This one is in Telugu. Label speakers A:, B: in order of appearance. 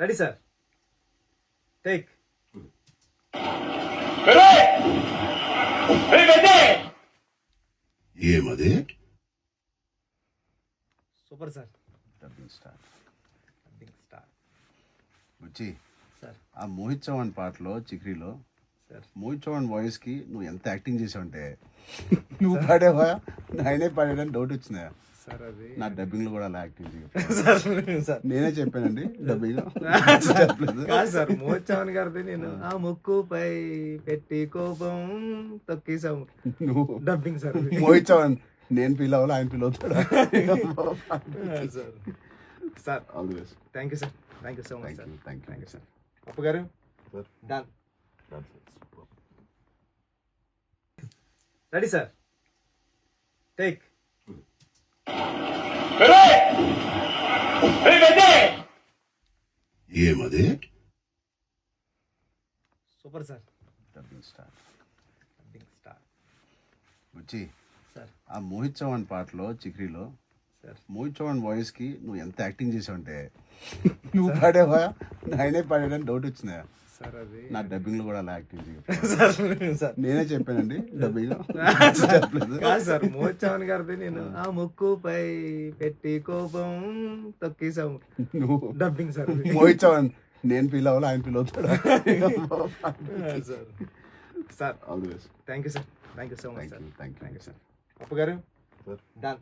A: Ready sir, take.
B: ఏమది?
A: Super sir.
B: Dubbing star
A: dubbing star.
B: వచ్చి
A: సార్
B: ఆ మోహిత్ చౌహాన్ పాటలో చిక్రీలో
A: సార్
B: మోహిత్ చౌహాన్ వాయిస్ కి నువ్వు ఎంత యాక్టింగ్ చేసావంటే నువ్వు పాడేవా ఆయనే పాడాడని డౌట్ వచ్చిందా?
A: సార్ అది
B: నా డబ్బింగ్ లో కూడా అలా యాక్టింగ్ చేయ
A: సార్
B: నేనే చెప్పానండి డబ్బింగ్
A: కాదు సార్, మోహిత్ చౌహాన్ గారిది నేను ఆ ముక్కుపై పెట్టి కోపం తొక్కేసాము.
B: నువ్వు
A: డబ్బింగ్ సార్ అది.
B: మోహిత్ చౌహాన్ నేను ఫీల్ అవ్వాలి, ఆయన ఫీల్ అవుతాడు.
A: Sir sir
B: all the best.
A: Thank you sir, thank you so much sir.
B: Thank you
A: sir. Appu గారు
B: sir.
A: Done. Ready sir, take.
B: ఏమది?
A: Super sir.
B: Dubbing star
A: dubbing star.
B: వచ్చి
A: సార్
B: ఆ మోహిత్ చౌహాన్ పాటలో చిక్రీలో
A: సార్
B: మోహిత్ చౌహాన్ వాయిస్ కి నువ్వు ఎంత యాక్టింగ్ చేసావంటే నువ్వు పాడేవా ఆయనే పాడాడని డౌట్ వచ్చిందా?
A: సార్ అది
B: నా డబ్బింగ్ లో కూడా అలా యాక్టింగ్ చేయ
A: సార్
B: నేనే చెప్పానండి డబ్బింగ్
A: కాదు సార్, మోహిత్ చౌహాన్ గారిది నేను ఆ ముక్కుపై పెట్టి కోపం తొక్కేసాము.
B: నువ్వు
A: డబ్బింగ్ సార్ అది.
B: మోహిత్ చౌహాన్ నేను ఫీల్ అవ్వాలి, ఆయన ఫీల్ అవుతాడు.
A: Sir sir
B: all the best.
A: Thank you sir, thank you so much sir.
B: Thank you
A: sir. Appu గారు
B: సార్.
A: డన్.